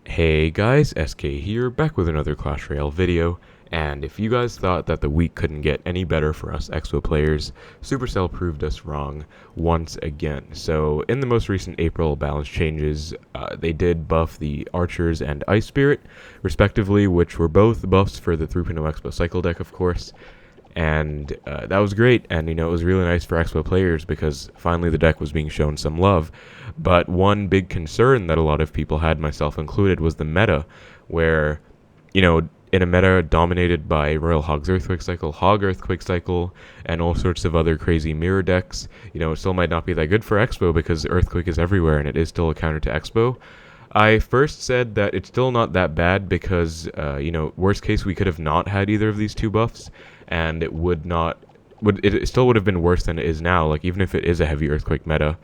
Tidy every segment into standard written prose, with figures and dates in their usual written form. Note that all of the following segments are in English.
Hey guys, SK here, back with another Clash Royale video, and if you guys thought that the week couldn't get any better for us Xbow players, Supercell proved us wrong once again. So, in the most recent April balance changes, they did buff the Archers and Ice Spirit, respectively, which were both buffs for the 3.0 Xbow cycle deck, of course. And that was great, and it was really nice for Expo players because finally the deck was being shown some love. But one big concern that a lot of people had, myself included, was the meta, where, in a meta dominated by Royal Hog's Earthquake Cycle, Hog Earthquake Cycle, and all sorts of other crazy mirror decks, it still might not be that good for Expo because Earthquake is everywhere and it is still a counter to Expo. I first said that it's still not that bad because, worst case, we could have not had either of these two buffs, and it it still would have been worse than it is now. Like, even if it is a heavy Earthquake meta,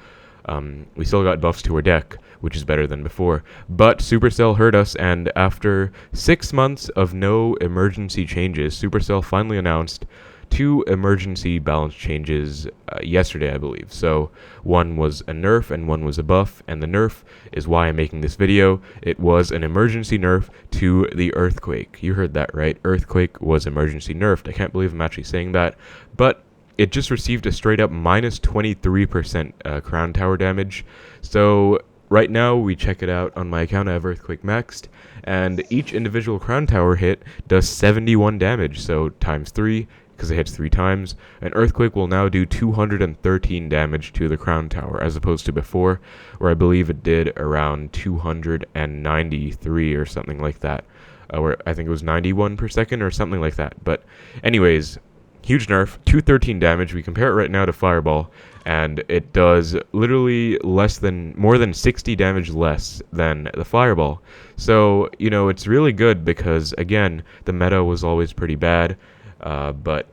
we still got buffs to our deck, which is better than before. But Supercell hurt us, and after 6 months of no emergency changes, Supercell finally announced two emergency balance changes yesterday, I believe. So one was a nerf and one was a buff, and the nerf is why I'm making this video. It was an emergency nerf to the Earthquake. You heard that right. Earthquake was emergency nerfed. I can't believe I'm actually saying that, but it just received a straight up minus 23% crown tower damage. So right now, we check it out on my account. I have Earthquake maxed, and each individual crown tower hit does 71 damage, so times 3, because it hits 3 times. An Earthquake will now do 213 damage to the crown tower, as opposed to before, where I believe it did around 293 or something like that, where I think it was 91 per second or something like that. But anyways, huge nerf, 213 damage. We compare it right now to Fireball, and it does literally more than 60 damage less than the Fireball. So, it's really good because, again, the meta was always pretty bad, but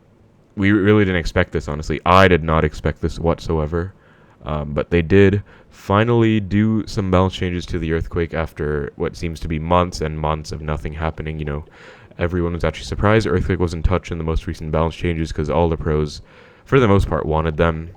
we really didn't expect this, honestly. I did not expect this whatsoever, but they did finally do some balance changes to the Earthquake after what seems to be months and months of nothing happening. Everyone was actually surprised Earthquake wasn't touched in the most recent balance changes because all the pros, for the most part, wanted them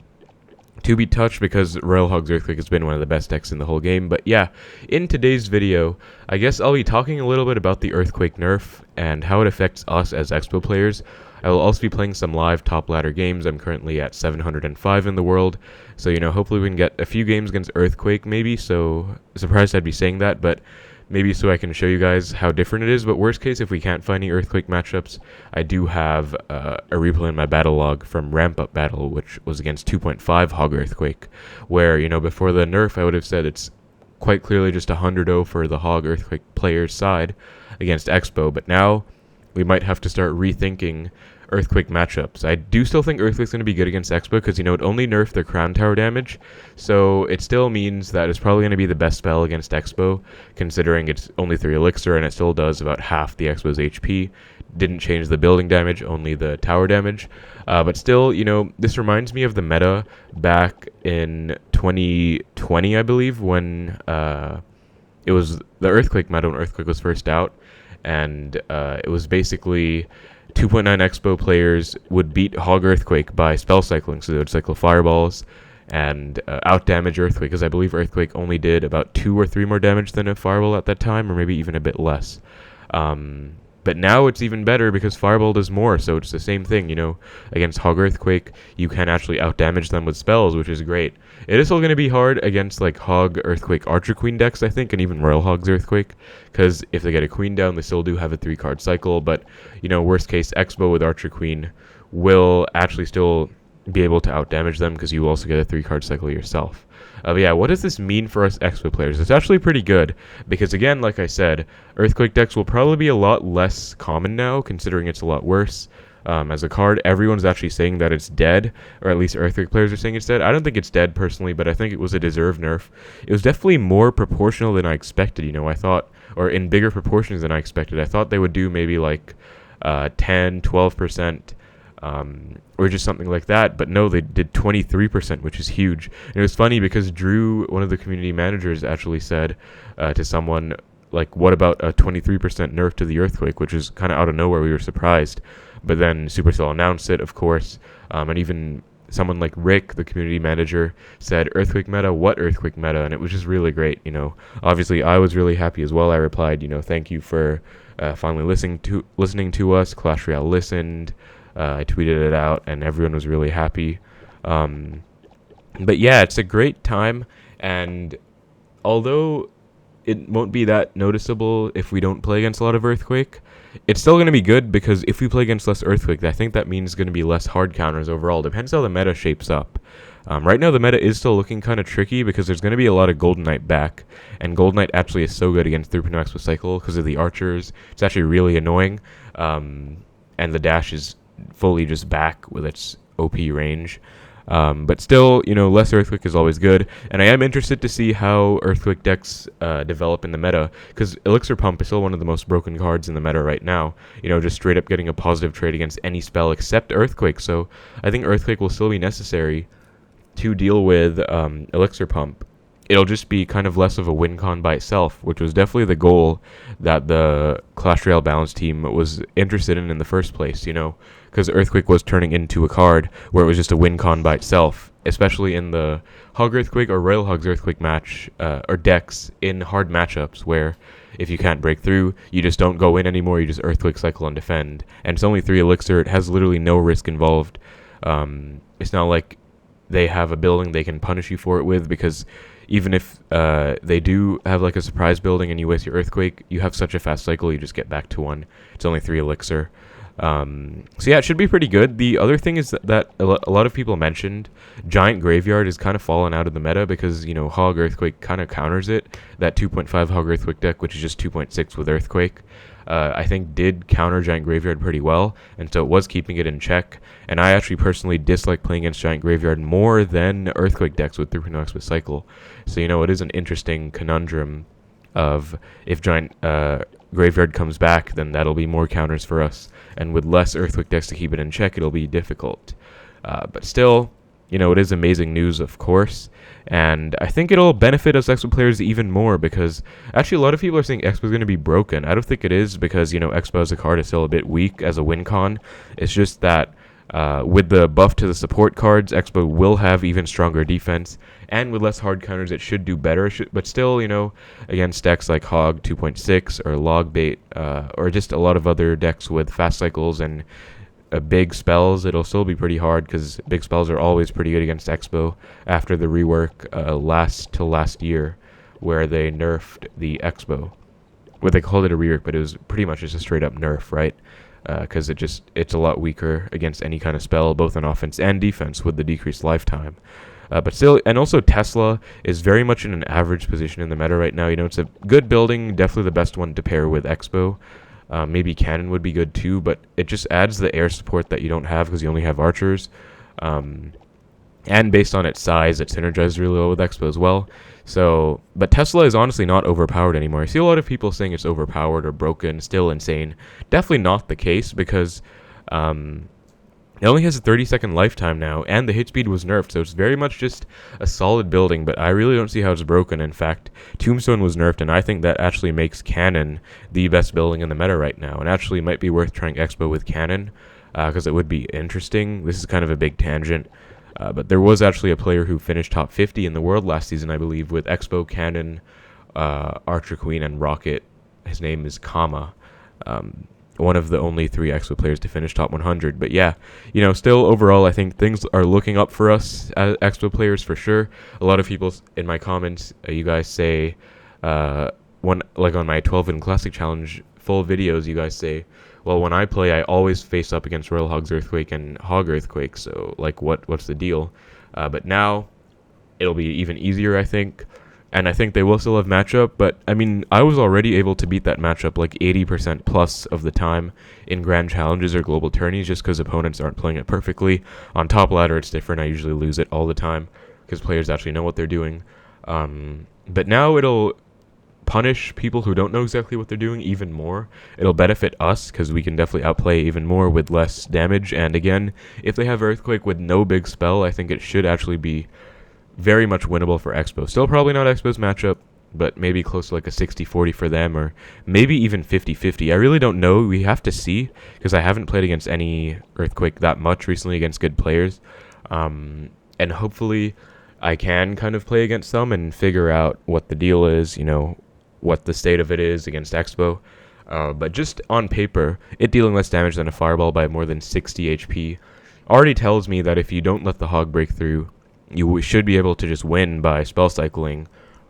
to be touched because Royal Hog's Earthquake has been one of the best decks in the whole game. But yeah, in today's video, I guess I'll be talking a little bit about the Earthquake nerf and how it affects us as Expo players. I will also be playing some live top ladder games. I'm currently at 705 in the world, so hopefully we can get a few games against Earthquake maybe. So surprised I'd be saying that, but maybe so I can show you guys how different it is. But worst case, if we can't find any Earthquake matchups, I do have a replay in my battle log from Ramp Up Battle, which was against 2.5 Hog Earthquake, where, before the nerf, I would have said it's quite clearly just 100-0 for the Hog Earthquake player's side against Expo, but now we might have to start rethinking Earthquake matchups. I do still think Earthquake's going to be good against Expo because, it only nerfed their crown tower damage, so it still means that it's probably going to be the best spell against Expo, considering it's only 3 elixir and it still does about half the Expo's HP. Didn't change the building damage, only the tower damage. But still, this reminds me of the meta back in 2020, I believe, when it was the Earthquake meta when Earthquake was first out, and it was basically 2.9 Expo players would beat Hog Earthquake by spell cycling, so they would cycle fireballs and out-damage Earthquake, because I believe Earthquake only did about 2 or 3 more damage than a Fireball at that time, or maybe even a bit less. But now it's even better because Fireball does more, so it's the same thing, against Hog Earthquake, you can actually out-damage them with spells, which is great. It is still going to be hard against, like, Hog Earthquake Archer Queen decks, I think, and even Royal Hog's Earthquake, because if they get a Queen down, they still do have a 3-card cycle, but, worst case, Expo with Archer Queen will actually still be able to out-damage them, because you also get a 3-card cycle yourself. But yeah, what does this mean for us Expo players? It's actually pretty good, because again, like I said, Earthquake decks will probably be a lot less common now, considering it's a lot worse. As a card, everyone's actually saying that it's dead, or at least Earthquake players are saying it's dead. I don't think it's dead, personally, but I think it was a deserved nerf. It was definitely more proportional than I expected, I thought, or in bigger proportions than I expected. I thought they would do maybe like 10, 12%, or just something like that, but no, they did 23%, which is huge. And it was funny because Drew, one of the community managers, actually said to someone, like, what about a 23% nerf to the Earthquake, which was kind of out of nowhere. We were surprised, but then Supercell announced it, of course, and even someone like Rick, the community manager, said, "Earthquake meta, what Earthquake meta?" And it was just really great, Obviously, I was really happy as well. I replied, "Thank you for finally listening to us. Clash Royale listened." I tweeted it out, and everyone was really happy. But yeah, it's a great time, and although it won't be that noticeable if we don't play against a lot of Earthquake, it's still going to be good, because if we play against less Earthquake, I think that means going to be less hard counters overall. Depends how the meta shapes up. Right now, the meta is still looking kind of tricky, because there's going to be a lot of Golden Knight back, and Golden Knight actually is so good against 3.0 Expo Cycle because of the archers. It's actually really annoying, and the dash is fully just back with its OP range. But still, less Earthquake is always good, and I am interested to see how Earthquake decks develop in the meta, because Elixir Pump is still one of the most broken cards in the meta right now, just straight up getting a positive trade against any spell except Earthquake, so I think Earthquake will still be necessary to deal with Elixir Pump. It'll just be kind of less of a win con by itself, which was definitely the goal that the Clash Royale Balance team was interested in the first place, because Earthquake was turning into a card where it was just a win con by itself, especially in the Hog Earthquake or Royal Hogs Earthquake match, or decks in hard matchups where if you can't break through, you just don't go in anymore, you just Earthquake cycle and defend. And it's only 3 Elixir, it has literally no risk involved. It's not like they have a building they can punish you for it with, because even if they do have like a surprise building and you waste your Earthquake, you have such a fast cycle, you just get back to 1. It's only 3 Elixir. So yeah, it should be pretty good. The other thing is that a lot of people mentioned Giant Graveyard has kind of fallen out of the meta, because, Hog Earthquake kind of counters it. That 2.5 Hog Earthquake deck, which is just 2.6 with Earthquake, I think did counter Giant Graveyard pretty well, and so it was keeping it in check. And I actually personally dislike playing against Giant Graveyard more than Earthquake decks with 3.0 Expo Cycle. So, it is an interesting conundrum of if Giant Graveyard comes back, then that'll be more counters for us, and with less Earthquake decks to keep it in check, it'll be difficult. But still, it is amazing news, of course, and I think it'll benefit us Expo players even more, because actually a lot of people are saying Expo is going to be broken. I don't think it is, because, Expo as a card is still a bit weak as a win con. It's just that with the buff to the support cards, Expo will have even stronger defense, and with less hard counters, it should do better. But still, against decks like Hog 2.6 or Log Bait, or just a lot of other decks with fast cycles and big spells, it'll still be pretty hard, because big spells are always pretty good against Expo after the rework last year, where they nerfed the Expo. Well, they called it a rework, but it was pretty much just a straight up nerf, right? Because it's a lot weaker against any kind of spell, both on offense and defense, with the decreased lifetime. But still, and also Tesla is very much in an average position in the meta right now. It's a good building, definitely the best one to pair with Expo. Maybe Cannon would be good too, but it just adds the air support that you don't have because you only have archers. And based on its size, it synergizes really well with Expo as well. So, but Tesla is honestly not overpowered anymore. I see a lot of people saying it's overpowered or broken, still insane. Definitely not the case, because it only has a 30-second lifetime now, and the hit speed was nerfed, so it's very much just a solid building, but I really don't see how it's broken. In fact, Tombstone was nerfed, and I think that actually makes Cannon the best building in the meta right now, and actually might be worth trying Expo with Cannon, because it would be interesting. This is kind of a big tangent, but there was actually a player who finished top 50 in the world last season, I believe, with Expo, Cannon, Archer Queen, and Rocket. His name is Kama. One of the only 3 Expo players to finish top 100. But yeah, still overall, I think things are looking up for us as Expo players for sure. A lot of people in my comments, you guys say, like on my 12 in Classic Challenge full videos, you guys say, well, when I play, I always face up against Royal Hogs Earthquake and Hog Earthquake, so like what's the deal? But now it'll be even easier, I think. And I think they will still have matchup, but I mean, I was already able to beat that matchup like 80% plus of the time in grand challenges or global tourneys, just because opponents aren't playing it perfectly. On top ladder, it's different. I usually lose it all the time because players actually know what they're doing. But now it'll punish people who don't know exactly what they're doing even more. It'll benefit us because we can definitely outplay even more with less damage. And again, if they have Earthquake with no big spell, I think it should actually be very much winnable for Expo. Still probably not Expo's matchup, but maybe close to like a 60-40 for them, or maybe even 50-50. I really don't know. We have to see, because I haven't played against any Earthquake that much recently against good players. And hopefully I can kind of play against them and figure out what the deal is, you know, what the state of it is against Xbow. But just on paper, it dealing less damage than a fireball by more than 60 HP already tells me that if you don't let the hog break through, you should be able to just win by spell cycling.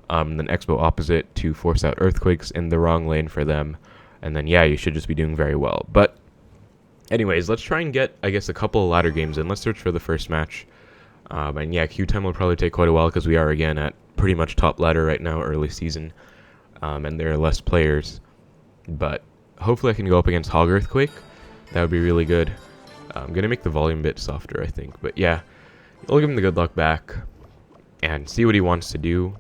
Then Xbow opposite to force out earthquakes in the wrong lane for them. And then, yeah, you should just be doing very well. But anyways, let's try and get, I guess, a couple of ladder games in. Let's search for the first match. And yeah, queue time will probably take quite a while because we are, again, at pretty much top ladder right now, early season. And there are less players. But hopefully I can go up against Hog Earthquake. That would be really good. I'm going to make the volume a bit softer, I think. But yeah, I'll give him the good luck back and see what he wants to do.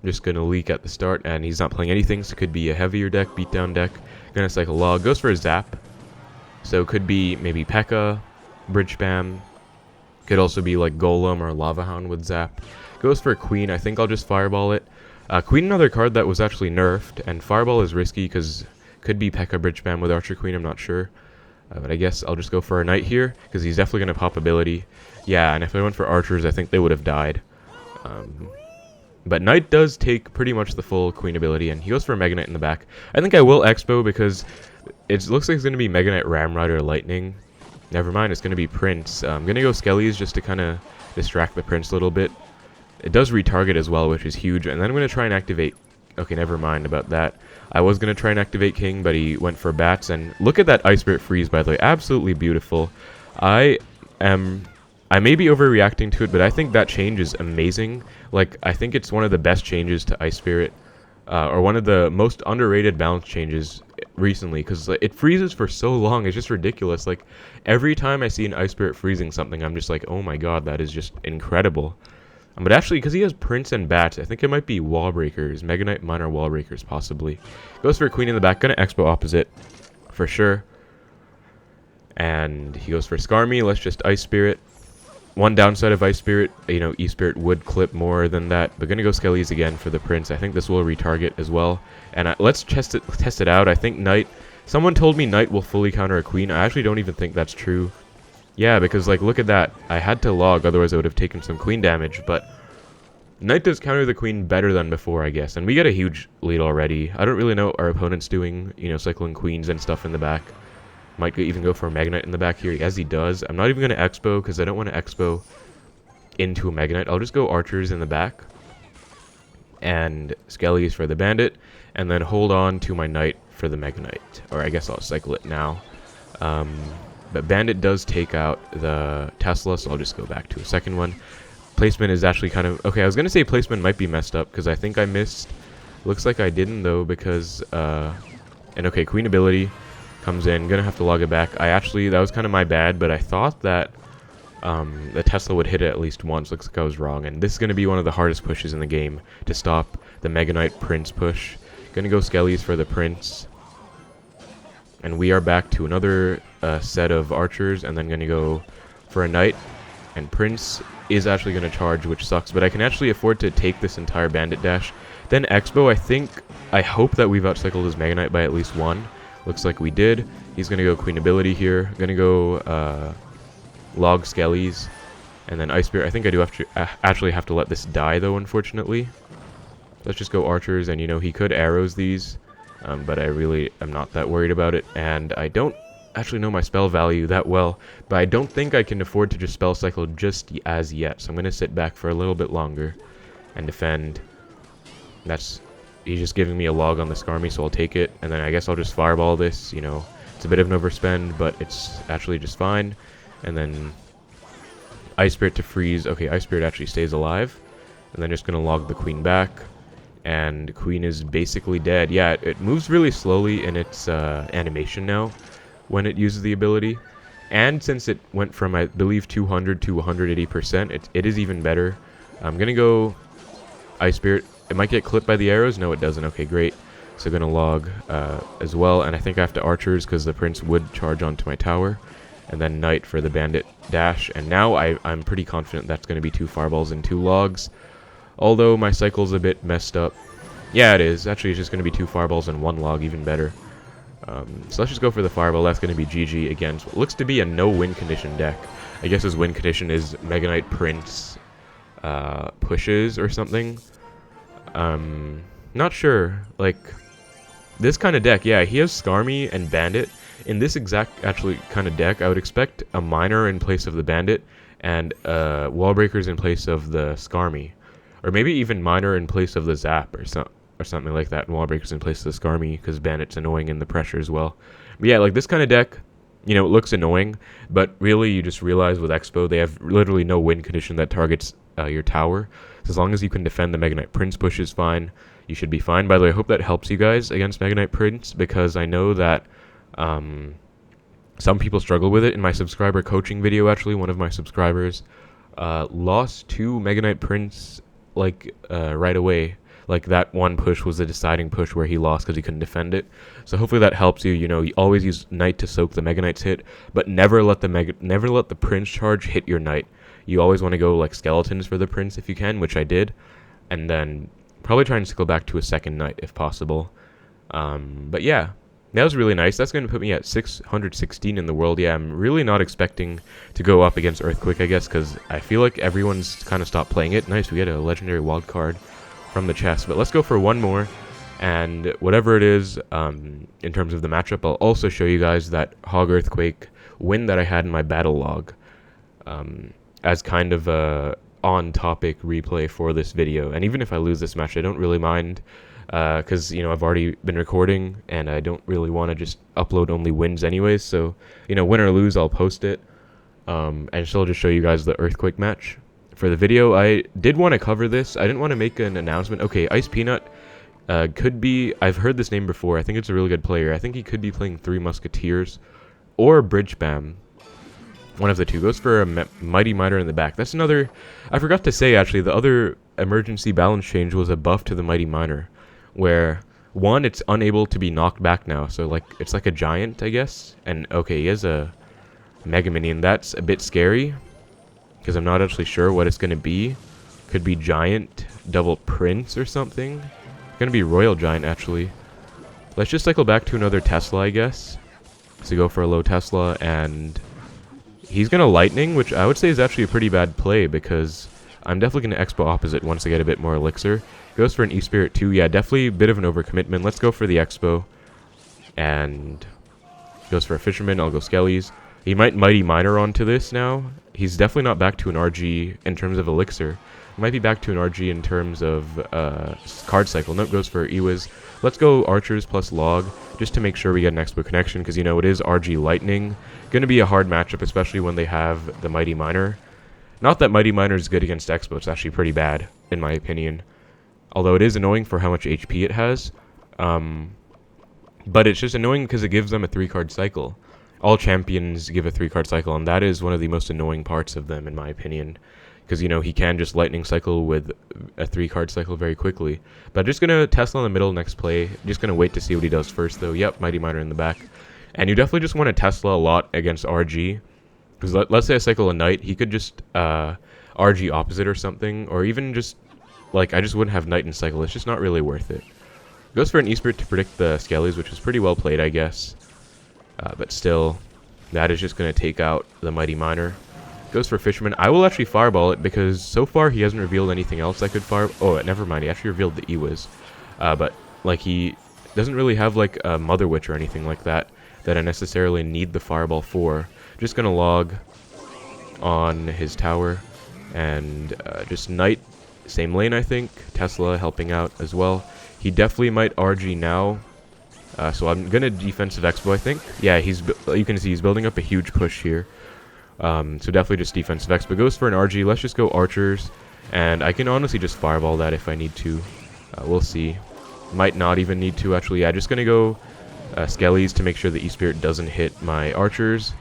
I'm just going to leak at the start, and he's not playing anything, so it could be a heavier deck, beatdown deck. Going to cycle log, goes for a zap. So it could be maybe P.E.K.K.A, bridge spam. Could also be like Golem or Lava Hound with zap. Goes for a Queen, I think I'll just fireball it. Queen, another card that was actually nerfed, and fireball is risky because could be P.E.K.K.A bridge spam with Archer Queen, I'm not sure. But I guess I'll just go for a Knight here, because he's definitely going to pop ability. Yeah, and if I went for Archers, I think they would have died. But Knight does take pretty much the full Queen ability, and he goes for a Mega Knight in the back. I think I will Xbow because it looks like it's going to be Mega Knight, Ram Rider, Lightning. Never mind, it's going to be Prince. I'm going to go Skellies just to kind of distract the Prince a little bit. It does retarget as well, which is huge, and then I'm going to try and activate... Okay, never mind about that. I was going to try and activate King, but he went for Bats, and look at that Ice Spirit freeze, by the way. Absolutely beautiful. I may be overreacting to it, but I think that change is amazing. Like, I think it's one of the best changes to Ice Spirit, or one of the most underrated balance changes recently, because it freezes for so long. It's just ridiculous. Like, every time I see an Ice Spirit freezing something, I'm just like, oh my god, that is just incredible. But actually, because he has Prince and Bats, I think it might be Wall Breakers, Mega Knight, Minor Wall Breakers, possibly. Goes for a Queen in the back, gonna Xbow opposite, for sure. And he goes for Skarmy, let's just Ice Spirit. One downside of Ice Spirit, you know, E-Spirit would clip more than that, but gonna go Skellies again for the Prince. I think this will retarget as well. And let's test it out. I think Knight, someone told me Knight will fully counter a Queen. I actually don't even think that's true. Yeah, because, like, look at that. I had to log, otherwise I would have taken some Queen damage, but Knight does counter the Queen better than before, I guess. And we get a huge lead already. I don't really know what our opponent's doing, you know, cycling Queens and stuff in the back. Might even go for a Mega Knight in the back here, as he does. I'm not even going to Xbow, because I don't want to Xbow into a Mega Knight. I'll just go Archers in the back. And Skellies for the Bandit. And then hold on to my Knight for the Mega Knight. Or I guess I'll cycle it now. But Bandit does take out the Tesla, so I'll just go back to a second one. Placement is actually kind of... Okay, I was going to say placement might be messed up, because I think I missed... Looks like I didn't, though, because... And okay, Queen ability comes in. Gonna have to log it back. That was kind of my bad, but I thought that the Tesla would hit it at least once. Looks like I was wrong, and this is going to be one of the hardest pushes in the game to stop the Mega Knight Prince push. Gonna go Skellies for the Prince. And we are back to another set of Archers, and then going to go for a Knight. And Prince is actually going to charge, which sucks, but I can actually afford to take this entire Bandit dash. Then Xbow, I hope that we've outcycled his Mega Knight by at least one. Looks like we did. He's going to go Queen ability here. Going to go log Skellies, and then Ice Spirit. I think I do actually have to let this die, though, unfortunately. Let's just go Archers, and, you know, he could arrows these. But I really am not that worried about it, and I don't actually know my spell value that well, but I don't think I can afford to just spell cycle just as yet, so I'm going to sit back for a little bit longer and defend. He's just giving me a log on the Skarmy, so I'll take it, and then I guess I'll just fireball this. You know, it's a bit of an overspend, but it's actually just fine. And then Ice Spirit to freeze. Okay, Ice Spirit actually stays alive, and then just going to log the Queen back. And Queen is basically dead. Yeah, it moves really slowly in its animation now when it uses the ability. And since it went from, I believe, 200 to 180%, it is even better. I'm going to go Ice Spirit. It might get clipped by the arrows. No, it doesn't. Okay, great. So going to log as well. And I think I have to Archers because the Prince would charge onto my tower. And then Knight for the Bandit dash. And now I'm pretty confident that's going to be 2 fireballs and 2 logs. Although my cycle's a bit messed up. Yeah, it is. Actually, it's just going to be 2 fireballs and 1 log, even better. So let's just go for the Fireball. That's going to be GG against what looks to be a no-win condition deck. I guess his win condition is Mega Knight Prince pushes or something. Not sure. Like, this kind of deck, yeah, he has Skarmy and Bandit. In this exact, actually, kind of deck, I would expect a Miner in place of the Bandit and Wall Breakers in place of the Skarmy. Or maybe even Miner in place of the Zap or something like that, and Wall Breakers in place of the Skarmy, because Bandit's annoying in the pressure as well. But yeah, like this kind of deck, you know, it looks annoying, but really you just realize with Xbow, they have literally no win condition that targets your tower. So as long as you can defend the Mega Knight Prince push is fine, you should be fine. By the way, I hope that helps you guys against Mega Knight Prince, because I know that some people struggle with it. In my subscriber coaching video, actually, one of my subscribers lost to Mega Knight Prince like right away. Like that one push was the deciding push where he lost because he couldn't defend it. So hopefully that helps you. You know, you always use Knight to soak the Mega Knight's hit, but never let the Prince charge hit your Knight. You always want to go like Skeletons for the Prince if you can, which I did, and then probably try and cycle back to a second Knight if possible. But yeah, that was really nice. That's going to put me at 616 in the world. Yeah, I'm really not expecting to go up against Earthquake, I guess, because I feel like everyone's kind of stopped playing it. Nice, we get a legendary wild card from the chest. But let's go for one more, and whatever it is, in terms of the matchup, I'll also show you guys that Hog Earthquake win that I had in my battle log, as kind of a on-topic replay for this video. And even if I lose this match, I don't really mind, because, you know, I've already been recording, and I don't really want to just upload only wins anyways, so, you know, win or lose, I'll post it, and still just show you guys the Earthquake match. For the video, I did want to cover this. I didn't want to make an announcement. Okay, Ice Peanut could be... I've heard this name before. I think it's a really good player. I think he could be playing Three Musketeers or Bridge Spam. One of the two. Goes for a Mighty Miner in the back. That's another... I forgot to say, actually, the other emergency balance change was a buff to the Mighty Miner, where, one, it's unable to be knocked back now. So, like, it's like a giant, I guess. And, okay, he has a Mega Minion. That's a bit scary, because I'm not actually sure what it's going to be. Could be Giant, Double Prince or something. Going to be Royal Giant, actually. Let's just cycle back to another Tesla, I guess. So go for a low Tesla, and he's going to Lightning, which I would say is actually a pretty bad play, because I'm definitely going to Xbow opposite once I get a bit more Elixir. Goes for an E-Spirit too. Yeah, definitely a bit of an overcommitment. Let's go for the Xbow. And goes for a Fisherman. I'll go Skellies. He might Mighty Miner onto this now. He's definitely not back to an RG in terms of Elixir. He might be back to an RG in terms of card cycle. Nope, goes for Ewiz. Let's go Archers plus Log, just to make sure we get an Xbow connection, because, you know, it is RG Lightning. Going to be a hard matchup, especially when they have the Mighty Miner. Not that Mighty Miner is good against Xbow. It's actually pretty bad, in my opinion. Although it is annoying for how much HP it has. But it's just annoying because it gives them a 3-card cycle. All champions give a 3-card cycle, and that is one of the most annoying parts of them, in my opinion. Because, you know, he can just Lightning cycle with a 3-card cycle very quickly. But I'm just going to Tesla in the middle next play. Just going to wait to see what he does first, though. Yep, Mighty Miner in the back. And you definitely just want to Tesla a lot against RG. Because let's say I cycle a Knight, he could just RG opposite or something. Or even just, like, I just wouldn't have Knight in cycle. It's just not really worth it. Goes for an E-Spirit to predict the Skellies, which is pretty well played, I guess. But still, that is just going to take out the Mighty Miner. Goes for Fisherman. I will actually Fireball it, because so far he hasn't revealed anything else I could fire... Oh, never mind. He actually revealed the Ewiz. But, like, he doesn't really have, like, a Mother Witch or anything like that I necessarily need the Fireball for. Just going to log on his tower. And just Knight, same lane, I think. Tesla helping out as well. He definitely might RG now. So I'm going to defensive Xbow, I think. Yeah, you can see he's building up a huge push here. So definitely just defensive Xbow. Goes for an RG. Let's just go Archers. And I can honestly just Fireball that if I need to. We'll see. Might not even need to, actually. Yeah, just going to go Skellies to make sure the E-Spirit doesn't hit my Archers.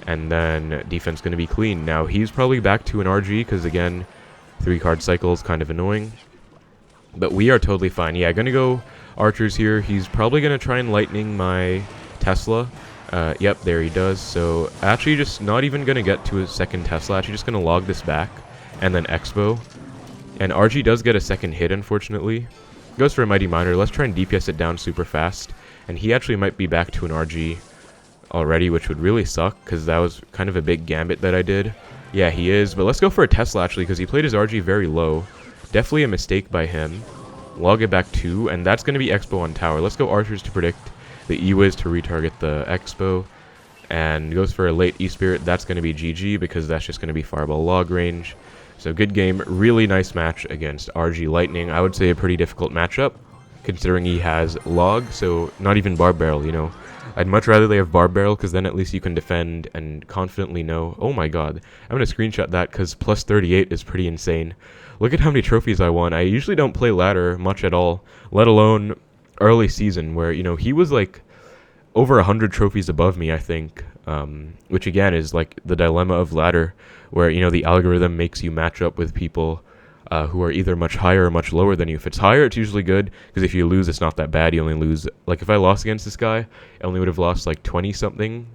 And then defense going to be clean. Now, he's probably back to an RG because, again, 3-card cycle is kind of annoying. But we are totally fine. Yeah, going to go Archers here. He's probably going to try and Lightning my Tesla. Yep, there he does. So, actually just not even going to get to a second Tesla. Actually just going to log this back and then Xbow. And RG does get a second hit, unfortunately. Goes for a Mighty Miner. Let's try and DPS it down super fast. and he actually might be back to an RG already, which would really suck, because that was kind of a big gambit that I did. Yeah, he is, but let's go for a Tesla, actually, because he played his RG very low. Definitely a mistake by him. Log it back 2, and that's going to be Xbow on tower. Let's go Archers to predict the E-Wiz to retarget the Xbow, and goes for a late E-Spirit. That's going to be GG, because that's just going to be Fireball log range. So good game, really nice match against RG Lightning. I would say a pretty difficult matchup, considering he has log, so not even Barb Barrel, you know. I'd much rather they have Barb Barrel, because then at least you can defend and confidently know, oh my god, I'm going to screenshot that, because plus 38 is pretty insane. Look at how many trophies I won. I usually don't play ladder much at all, let alone early season, where, you know, he was like over 100 trophies above me, I think, which again is like the dilemma of ladder, where, you know, the algorithm makes you match up with people who are either much higher or much lower than you. If it's higher, it's usually good, because if you lose, it's not that bad. You only lose, like if I lost against this guy, I only would have lost like 20 something,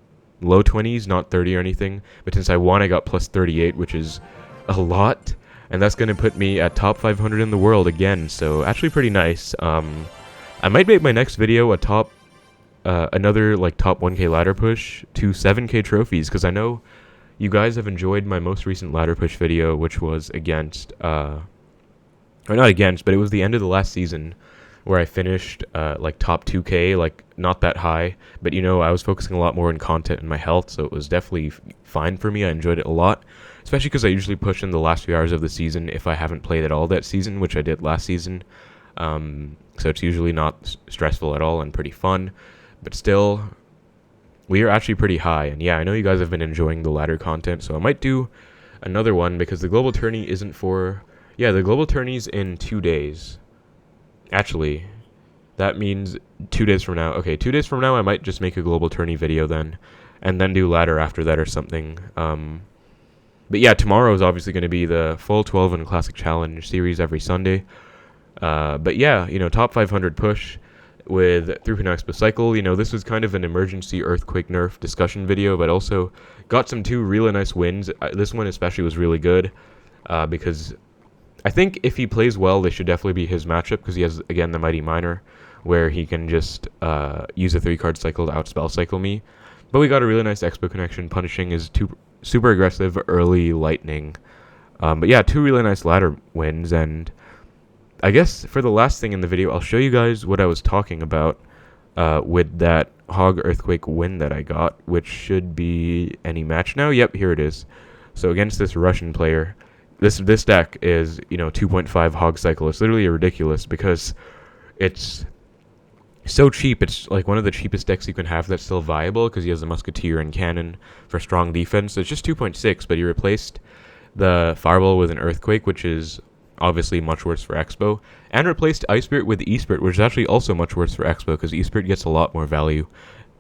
low 20s, not 30 or anything. But since I won, I got plus 38, which is a lot, and that's going to put me at top 500 in the world again, so actually pretty nice. I might make my next video a top, another like top 1k ladder push to 7k trophies, because I know you guys have enjoyed my most recent ladder push video, which was against, or not against, but it was the end of the last season, where I finished like top 2k, like not that high, but you know, I was focusing a lot more on content and my health, so it was definitely fine for me. I enjoyed it a lot, especially because I usually push in the last few hours of the season if I haven't played at all that season, which I did last season. So it's usually not stressful at all and pretty fun, but still, we are actually pretty high. And yeah, I know you guys have been enjoying the ladder content, so I might do another one, because the global tourney isn't for, yeah, the global tourney's in 2 days. Actually, that means 2 days from now. Okay, 2 days from now, I might just make a global tourney video then, and then do ladder after that or something. But yeah, tomorrow is obviously going to be the full 12 and Classic Challenge series every Sunday. But yeah, you know, top 500 push with 3.0 Expo Cycle. You know, this was kind of an emergency Earthquake Nerf discussion video, but also got some 2 really nice wins. This one especially was really good, because I think if he plays well, this should definitely be his matchup, because he has, again, the Mighty Miner, where he can just use a 3-card cycle to outspell cycle me. But we got a really nice Expo connection, punishing his super aggressive early Lightning. But yeah, 2 really nice ladder wins, and I guess for the last thing in the video, I'll show you guys what I was talking about with that Hog Earthquake win that I got, which should be any match now. Yep, here it is. So against this Russian player, this deck is, you know, 2.5 Hog Cycle. It's literally ridiculous, because it's so cheap. It's like one of the cheapest decks you can have that's still viable, because he has a Musketeer and Cannon for strong defense. So it's just 2.6, but he replaced the Fireball with an Earthquake, which is obviously much worse for Xbow, and replaced Ice Spirit with E-Spirit, which is actually also much worse for Xbow, because E-Spirit gets a lot more value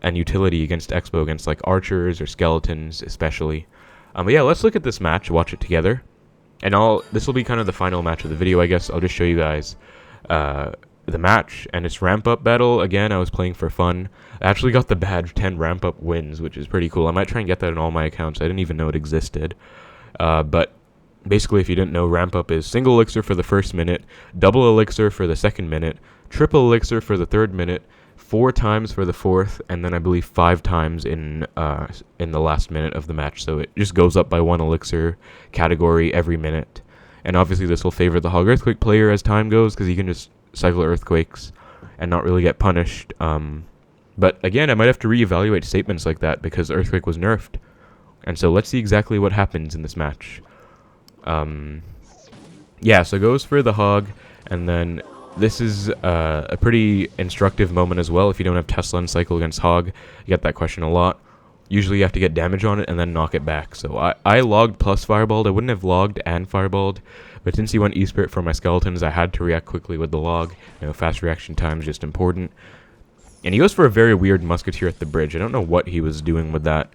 and utility against Xbow, against like archers or skeletons especially. But yeah, let's look at this match, watch it together, and this will be kind of the final match of the video, I guess. I'll just show you guys the match, and it's ramp up battle. Again, I was playing for fun. I actually got the badge 10 ramp up wins, which is pretty cool. I might try and get that in all my accounts. I didn't even know it existed. But basically, if you didn't know, ramp up is single elixir for the first minute, double elixir for the second minute, triple elixir for the third minute, 4 times for the fourth, and then I believe 5 times in the last minute of the match. So it just goes up by 1 elixir category every minute. And obviously this will favor the Hog Earthquake player as time goes, because he can just cycle Earthquakes and not really get punished. But again, I might have to reevaluate statements like that, because Earthquake was nerfed. And so let's see exactly what happens in this match. Yeah, so goes for the Hog, and then this is a pretty instructive moment as well. If you don't have Tesla and cycle against Hog, you get that question a lot. Usually you have to get damage on it and then knock it back. So I logged plus Fireballed. I wouldn't have logged and Fireballed, but since he went E-Spirit for my skeletons, I had to react quickly with the log. You know, fast reaction time is just important. And he goes for a very weird Musketeer at the bridge. I don't know what he was doing with that.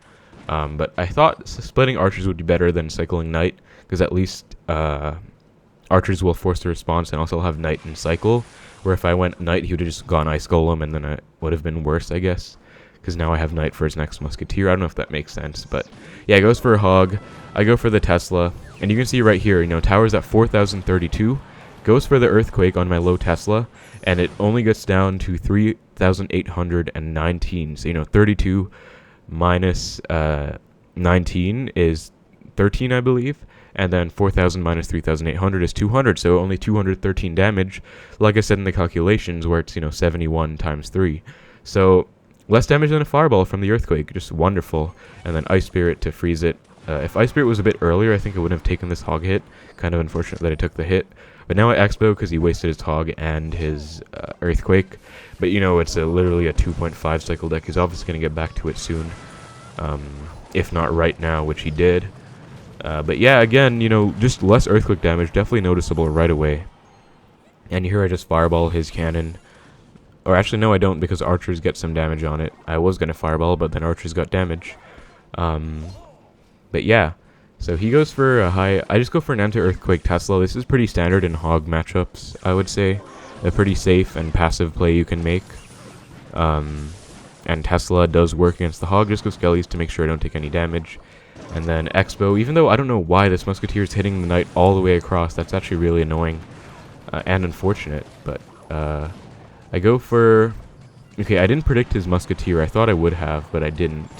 But I thought splitting archers would be better than cycling knight, because at least archers will force the response, and also have knight and cycle. Where if I went knight, he would have just gone Ice Golem, and then it would have been worse, I guess. Because now I have knight for his next musketeer. I don't know if that makes sense, but yeah, it goes for a Hog. I go for the Tesla, and you can see right here, you know, tower's at 4,032. Goes for the Earthquake on my low Tesla, and it only gets down to 3,819. So, 32 minus 19 is 13, I believe. And then 4,000 minus 3,800 is 200, so only 213 damage, like I said in the calculations, where it's, 71 times 3. So, less damage than a fireball from the Earthquake, just wonderful. And then Ice Spirit to freeze it. If Ice Spirit was a bit earlier, I think it wouldn't have taken this hog hit. Kind of unfortunate that it took the hit. But now at Xbow, because he wasted his hog and his Earthquake. But, it's literally a 2.5 cycle deck. He's obviously going to get back to it soon. If not right now, which he did. But yeah, again, just less Earthquake damage, definitely noticeable right away. And here I just fireball his cannon. Or actually, no, I don't, because archers get some damage on it. I was going to fireball, but then archers got damage. But yeah, so he goes for a high... I just go for an anti-Earthquake Tesla. This is pretty standard in hog matchups, I would say. A pretty safe and passive play you can make. And Tesla does work against the hog. Just go Skellies to make sure I don't take any damage. And then Xbow, even though I don't know why this Musketeer is hitting the knight all the way across, that's actually really annoying and unfortunate. But I go for... Okay, I didn't predict his Musketeer. I thought I would have, but I didn't.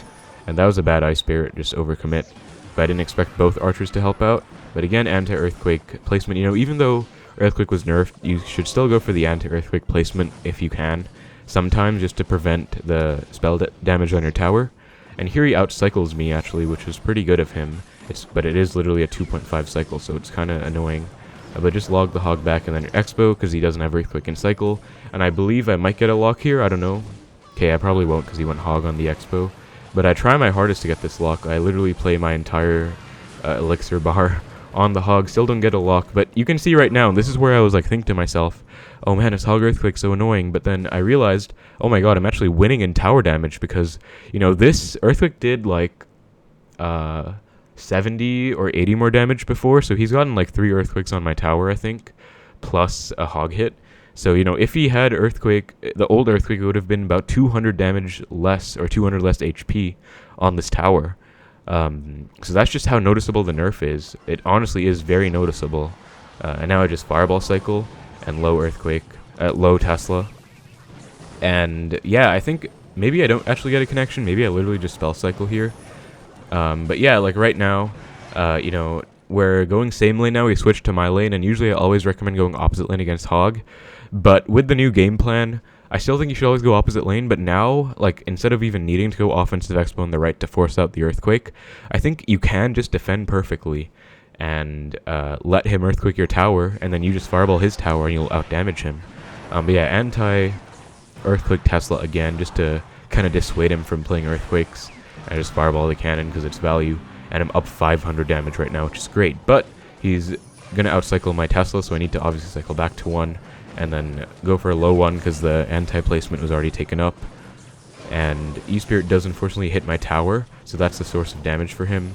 And that was a bad Ice Spirit, just overcommit. But I didn't expect both archers to help out. But again, anti-Earthquake placement. Even though Earthquake was nerfed, you should still go for the anti-Earthquake placement if you can. Sometimes just to prevent the spell damage on your tower. And here he outcycles me, actually, which is pretty good of him. But it is literally a 2.5 cycle, so it's kind of annoying. But just log the hog back and then your Xbow, because he doesn't have Earthquake in cycle. And I believe I might get a lock here, I don't know. Okay, I probably won't, because he went hog on the Xbow. But I try my hardest to get this lock. I literally play my entire elixir bar on the hog, still don't get a lock. But you can see right now, this is where I was like, think to myself, oh man, is hog Earthquake so annoying? But then I realized, oh my god, I'm actually winning in tower damage because, this Earthquake did like 70 or 80 more damage before. So he's gotten like 3 Earthquakes on my tower, I think, plus a hog hit. So, if he had Earthquake, the old Earthquake would have been about 200 damage less, or 200 less HP on this tower. So that's just how noticeable the nerf is. It honestly is very noticeable. And now I just Fireball Cycle and low Earthquake, low Tesla. And yeah, I think maybe I don't actually get a connection. Maybe I literally just Spell Cycle here. But yeah, like right now, we're going same lane now. We switched to my lane, and usually I always recommend going opposite lane against hog. But with the new game plan, I still think you should always go opposite lane, but now, like, instead of even needing to go offensive Xbow on the right to force out the Earthquake, I think you can just defend perfectly and let him Earthquake your tower, and then you just Fireball his tower and you'll outdamage him. But yeah, anti-Earthquake Tesla again, just to kind of dissuade him from playing Earthquakes. I just Fireball the cannon because it's value, and I'm up 500 damage right now, which is great. But he's going to outcycle my Tesla, so I need to obviously cycle back to 1. And then go for a low one because the anti-placement was already taken up. And E-Spirit does unfortunately hit my tower, so that's the source of damage for him.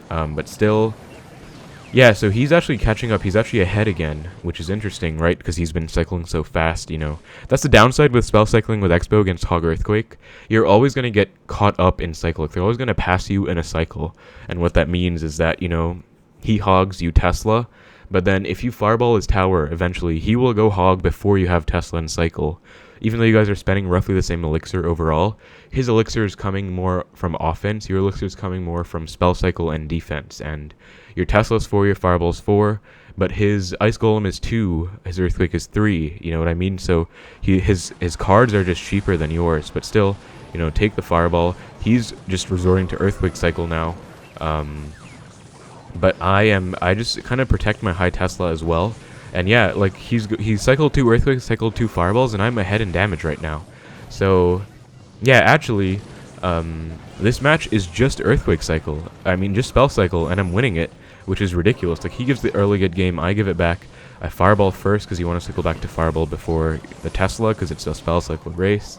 But still, yeah, so he's actually catching up. He's actually ahead again, which is interesting, right? Because he's been cycling so fast, That's the downside with spell cycling with Xbow against Hog Earthquake. You're always going to get caught up in cycle. They're always going to pass you in a cycle. And what that means is that, he hogs, you Tesla. But then if you Fireball his tower, eventually, he will go hog before you have Tesla and cycle. Even though you guys are spending roughly the same elixir overall, his elixir is coming more from offense, your elixir is coming more from spell cycle and defense. And your Tesla's 4, your Fireball's 4, but his Ice Golem is 2, his Earthquake is 3, you know what I mean? So his cards are just cheaper than yours, but still, take the Fireball. He's just resorting to Earthquake cycle now. But I just kind of protect my high Tesla as well. And yeah, like he's cycled 2 Earthquakes, cycled 2 Fireballs, and I'm ahead in damage right now. So yeah, actually, this match is just Earthquake cycle. I mean, just Spell cycle, and I'm winning it, which is ridiculous. Like, he gives the early good game, I give it back. I Fireball first because you want to cycle back to Fireball before the Tesla because it's a Spell cycle race.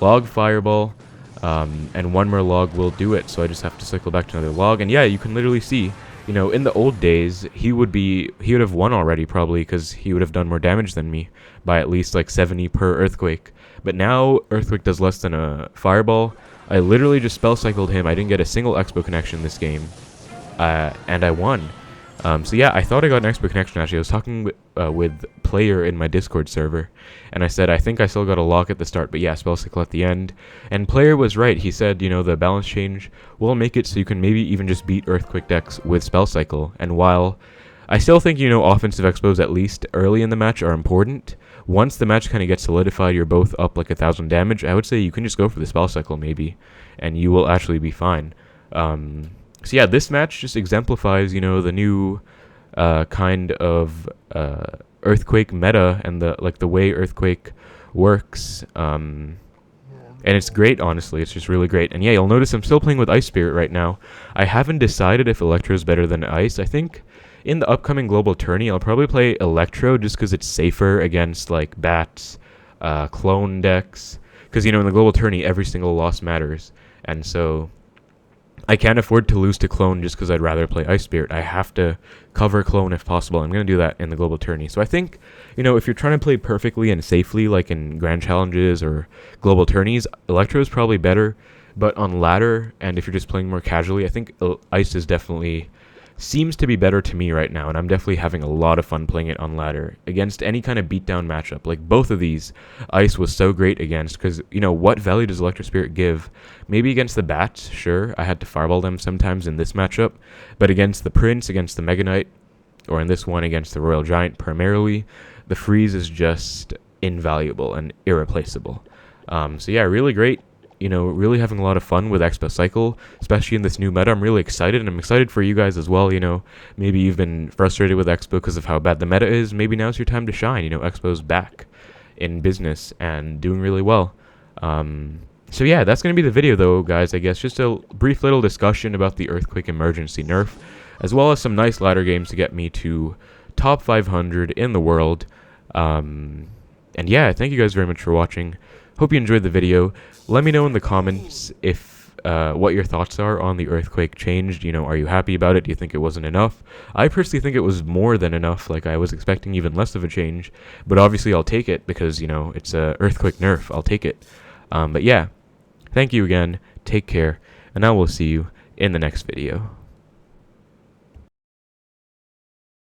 Log Fireball, and one more log will do it, so I just have to cycle back to another log. And yeah, you can literally see, in the old days, he would have won already probably because he would have done more damage than me by at least like 70 per Earthquake. But now Earthquake does less than a Fireball. I literally just spell cycled him. I didn't get a single Xbow connection this game, and I won. So yeah, I thought I got an Xbow connection actually. I was talking with Player in my Discord server, and I said I think I still got a lock at the start, but yeah, spell cycle at the end. And Player was right. He said, you know, the balance change will make it so you can maybe even just beat Earthquake decks with spell cycle. And while I still think, you know, offensive Xbows at least early in the match are important, once the match kind of gets solidified, you're both up like 1,000 damage, I would say you can just go for the spell cycle maybe, and you will actually be fine. So yeah, this match just exemplifies, you know, the new kind of Earthquake meta and the way Earthquake works. And it's great, honestly. It's just really great. And yeah, you'll notice I'm still playing with Ice Spirit right now. I haven't decided if Electro is better than Ice. I think in the upcoming global tourney, I'll probably play Electro just because it's safer against like bats, clone decks. Because, you know, in the global tourney, every single loss matters. And so I can't afford to lose to Clone just because I'd rather play Ice Spirit. I have to cover Clone if possible. I'm going to do that in the global tourney. So I think, you know, if you're trying to play perfectly and safely, like in Grand Challenges or global tourneys, Electro is probably better. But on ladder, and if you're just playing more casually, I think Ice is definitely seems to be better to me right now, and I'm definitely having a lot of fun playing it on ladder against any kind of beatdown matchup. Like both of these, Ice was so great against, because, you know, what value does Electro Spirit give? Maybe against the bats, sure, I had to fireball them sometimes in this matchup, but against the Prince, against the Mega Knight, or in this one against the Royal Giant primarily, the freeze is just invaluable and irreplaceable. So yeah, really great. You know, really having a lot of fun with Xbow Cycle, especially in this new meta. I'm really excited, and I'm excited for you guys as well. You know, maybe you've been frustrated with Xbow because of how bad the meta is. Maybe now's your time to shine. You know, Xbow's back in business and doing really well. So yeah, that's going to be the video though, guys, I guess. Just a brief little discussion about the Earthquake Emergency Nerf, as well as some nice ladder games to get me to top 500 in the world. And yeah, thank you guys very much for watching. Hope you enjoyed the video. Let me know in the comments if what your thoughts are on the Earthquake changed. You know, are you happy about it? Do you think it wasn't enough? I personally think it was more than enough. Like, I was expecting even less of a change. But obviously I'll take it because, you know, it's a Earthquake nerf. I'll take it. But yeah, thank you again. Take care. And I will see you in the next video.